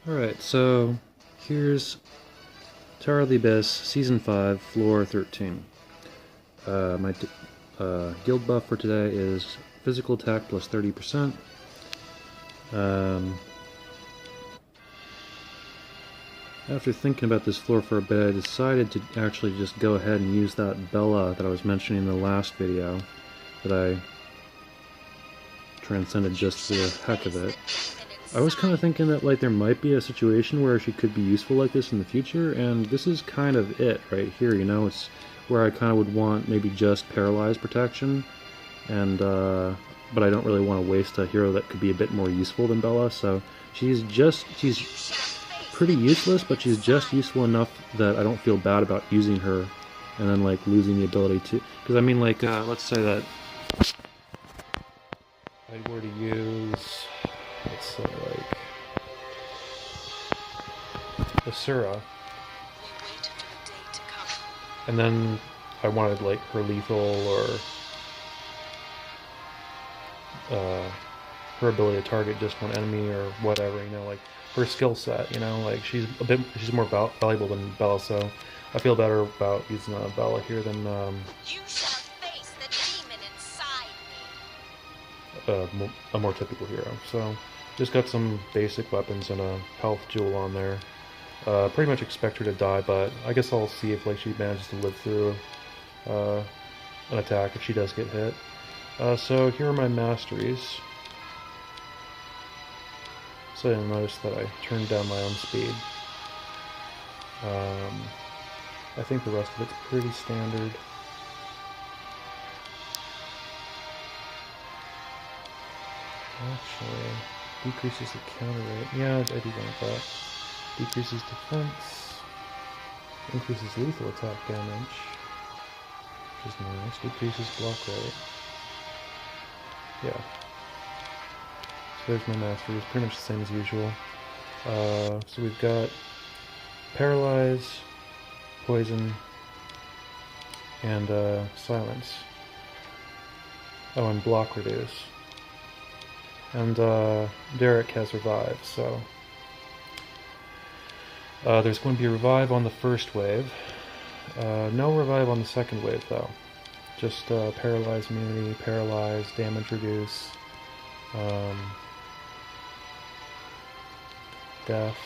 Alright, so here's Tower of the Abyss, Season 5, Floor 13. My guild buff for today is physical attack plus 30%. After thinking about this floor for a bit, I decided to actually just go ahead and use that Bella that I was mentioning in the last video that I transcended just for the heck of it. I was kind of thinking that like there might be a situation where she could be useful like this in the future, and this is kind of it right here, you know? It's where I kind of would want maybe just paralyzed protection, and but I don't really want to waste a hero that could be a bit more useful than Bella, so she's pretty useless, but she's just useful enough that I don't feel bad about using her and then like losing the ability to, because I mean like let's say that I were to use, let's say like Asura, and then I wanted like her lethal or her ability to target just one enemy or whatever, you know, like her skill set, you know, like she's more valuable than Bella, so I feel better about using Bella here than You shall face the demon inside me. a more typical hero. So just got some basic weapons and a health jewel on there. Pretty much expect her to die, but I guess I'll see if like she manages to live through an attack if she does get hit. So here are my masteries. So you'll notice that I turned down my own speed. I think the rest of it's pretty standard. Actually, decreases the counter rate. Yeah, I do like that. Decreases defense. Increases lethal attack damage, which is nice. Decreases block rate. Yeah. So there's my mastery. It's pretty much the same as usual. So we've got Paralyze, Poison, and Silence. Oh, and Block Reduce. And Derek has Revive, so there's going to be a Revive on the first wave. No Revive on the second wave, though. Just Paralyze immunity, Paralyze, Damage Reduce, Death.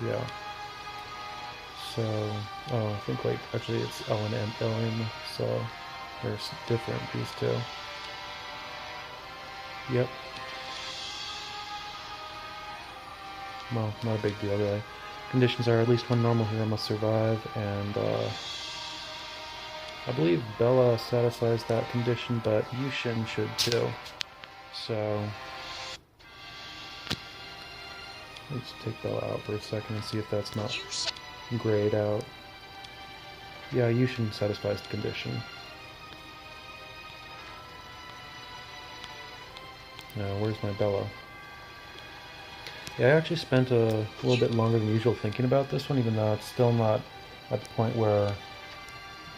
Yeah. So, oh, I think like, actually it's L and M, so they're different, these two. Yep. Well, not a big deal, really. Conditions are at least one normal hero must survive, and I believe Bella satisfies that condition, but Yushin should too. So let's take Bella out for a second and see if that's not grayed out. Yeah, Yushin satisfies the condition. Now, where's my Bella? Yeah, I actually spent a little bit longer than usual thinking about this one, even though it's still not at the point where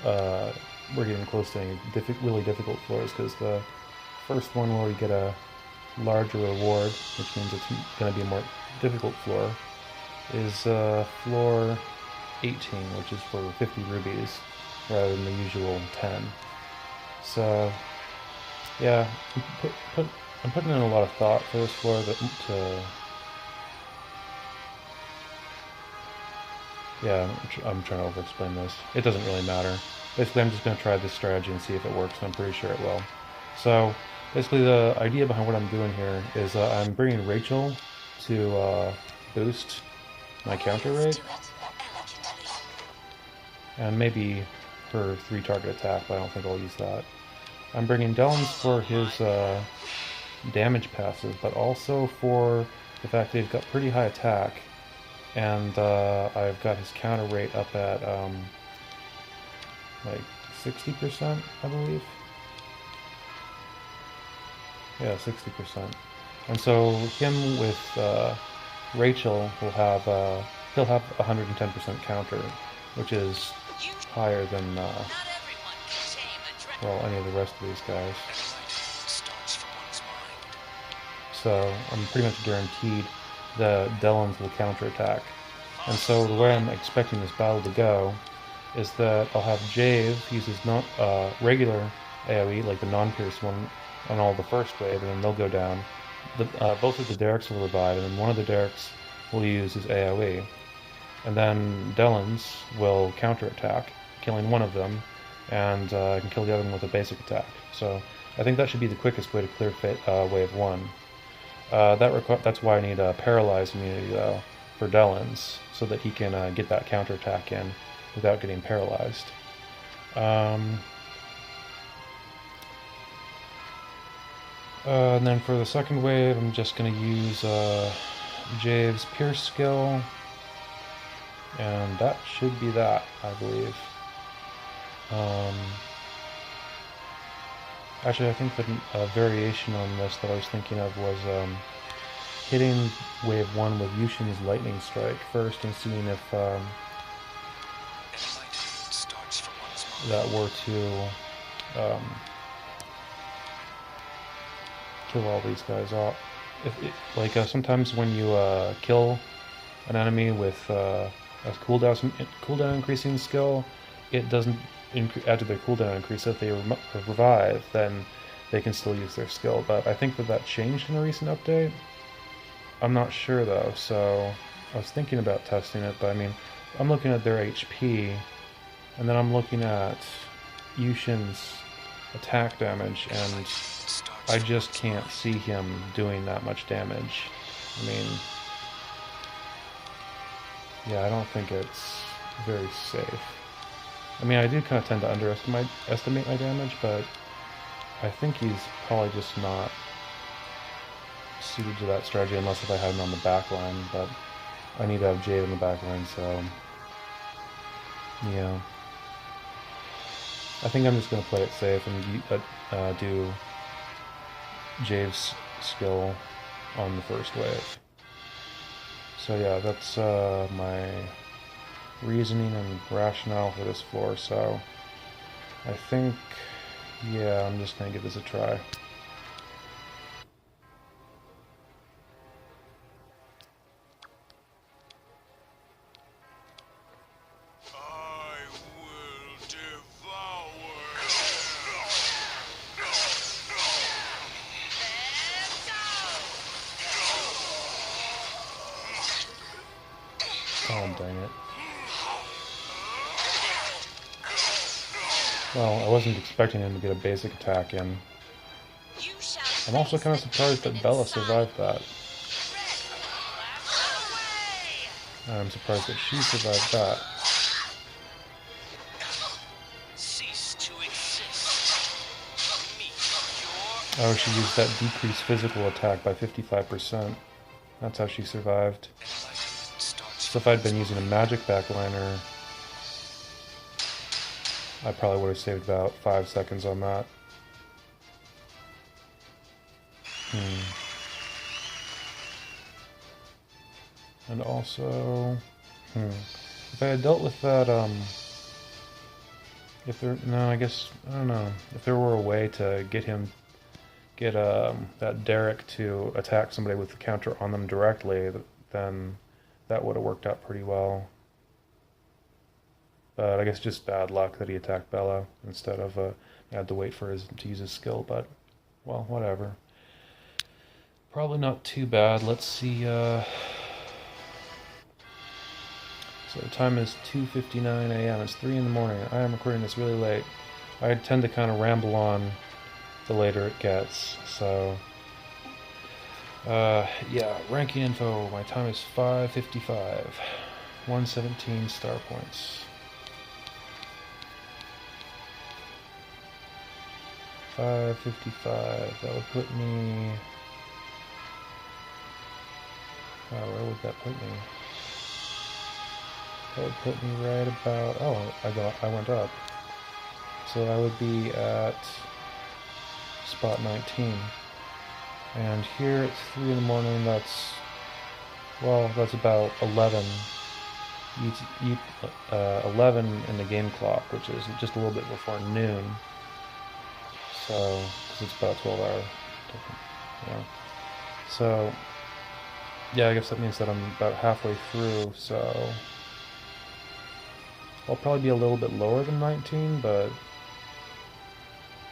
we're getting close to any really difficult floors, because the first one where we get a larger reward, which means it's going to be a more difficult floor, is floor 18, which is for 50 rubies, rather than the usual 10. So, yeah, I'm putting in a lot of thought for this floor yeah, I'm trying to over-explain this. It doesn't really matter. Basically, I'm just going to try this strategy and see if it works, and I'm pretty sure it will. So, basically, the idea behind what I'm doing here is I'm bringing Rachel to boost my counter rate, and maybe her 3-target attack, but I don't think I'll use that. I'm bringing Dellins for his damage passive, but also for the fact that he's got pretty high attack, and I've got his counter rate up at like 60%, I believe. Yeah, 60%. And so him with Rachel will have he'll have 110% counter, which is higher than well, any of the rest of these guys. so I'm pretty much guaranteed the Delans will counterattack. And so the way I'm expecting this battle to go is that I'll have Jave use his regular AoE, like the non-pierce one, on all the first wave, and then they'll go down. Both of the Derricks will revive, and then one of the Derricks will use his AoE. And then Delans will counterattack, killing one of them, and I can kill the other one with a basic attack. So I think that should be the quickest way to clear wave 1. That's why I need a Paralyzed immunity, though, for Delans, so that he can get that counterattack in without getting paralyzed. And then for the second wave, I'm just going to use Jave's Pierce skill, and that should be that, I believe. Actually, I think that a variation on this that I was thinking of was hitting wave 1 with Yushin's Lightning Strike first and seeing if that were to kill all these guys off. Sometimes when you kill an enemy with a cooldown increasing skill, it doesn't add to their cooldown increase. So if they revive, then they can still use their skill. But I think that changed in a recent update. I'm not sure though, so I was thinking about testing it, but I mean, I'm looking at their HP, and then I'm looking at Yushin's attack damage, and I just can't see him doing that much damage. I mean, yeah, I don't think it's very safe. I mean, I do kind of tend to underestimate my damage, but I think he's probably just not suited to that strategy unless if I had him on the back line, but I need to have Jade on the back line, so yeah. I think I'm just going to play it safe and do Jade's skill on the first wave. So yeah, that's my reasoning and rationale for this floor, so I think, yeah, I'm just going to give this a try. Oh, dang it. Well, I wasn't expecting him to get a basic attack in. I'm also kind of surprised that Bella survived that. I'm surprised that she survived that. Oh, she used that decreased physical attack by 55%. That's how she survived. So if I'd been using a magic backliner, I probably would have saved about 5 seconds on that. And also, if I had dealt with that, I don't know, if there were a way to get that Derrick to attack somebody with the counter on them directly, then that would have worked out pretty well. But I guess just bad luck that he attacked Bella instead of had to wait for to use his skill, but, well, whatever. Probably not too bad. Let's see, so the time is 2:59 a.m. It's 3 in the morning. I am recording this really late. I tend to kind of ramble on the later it gets, so yeah, ranking info. My time is 5:55. 117 star points. 5:55. That would put me. Where would that put me? That would put me right about. Oh, I went up. So I would be at spot 19. And here it's 3 in the morning. That's about 11. 11 in the game clock, which is just a little bit before noon. So, because it's about 12 hour different, yeah. So, yeah, I guess that means that I'm about halfway through, so I'll probably be a little bit lower than 19, but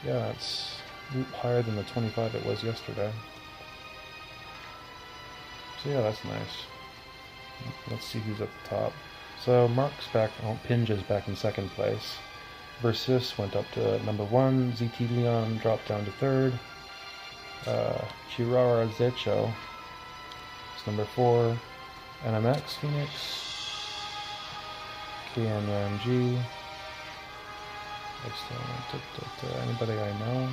yeah, it's higher than the 25 it was yesterday. So yeah, that's nice. Let's see who's at the top. So Mark's back, Pinge is back in second place. Versus went up to number 1, ZT Leon dropped down to 3rd. Chirara Zecho is number 4. NMX Phoenix. KNMG. Anybody I know?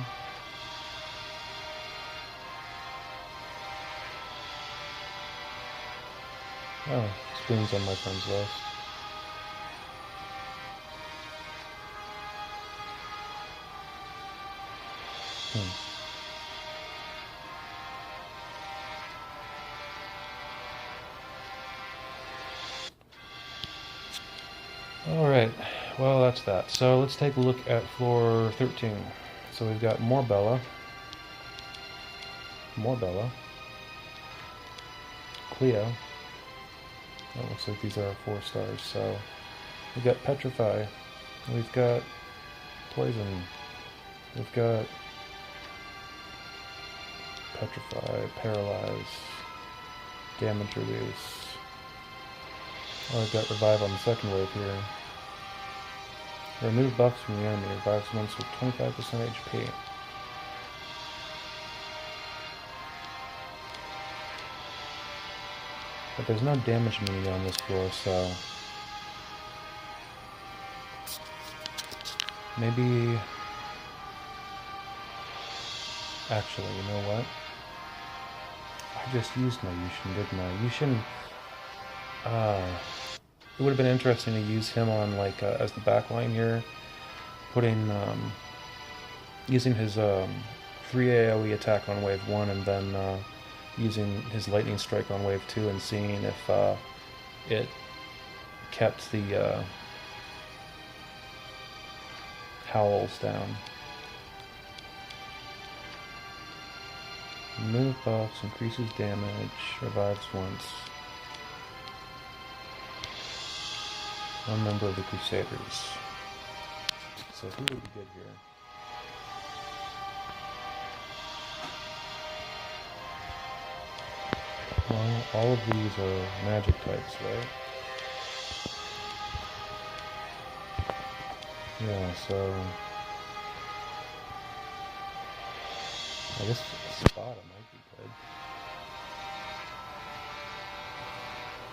Oh, Spoon's on my friends list. Alright, well that's that. So let's take a look at floor 13. So we've got more Bella, Cleo. It looks like these are 4 stars. So we've got Petrify, we've got Poison, we've got Petrify, Paralyze, Damage Reduce. Oh, I've got Revive on the second wave here. Remove buffs from the enemy, revives once with 25% HP. But there's no damage meter on this floor, so maybe... Actually, you know what? I just used my Yushin, didn't I? Yushin... it would have been interesting to use him on, like, as the backline here. Putting, using his 3 AoE attack on wave 1 and then using his lightning strike on wave 2 and seeing if it kept the howls down. Remove buffs, increases damage, revives once. One member of the Crusaders. So who would be good here? Well, all of these are magic types, right? Yeah, so... I guess Spada might be good.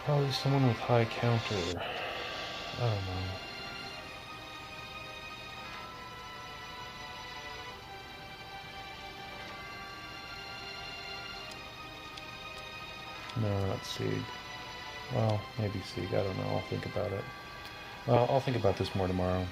Probably someone with high counter. I don't know. No, not Sieg. Well, maybe Sieg. I don't know. I'll think about it. Well, I'll think about this more tomorrow.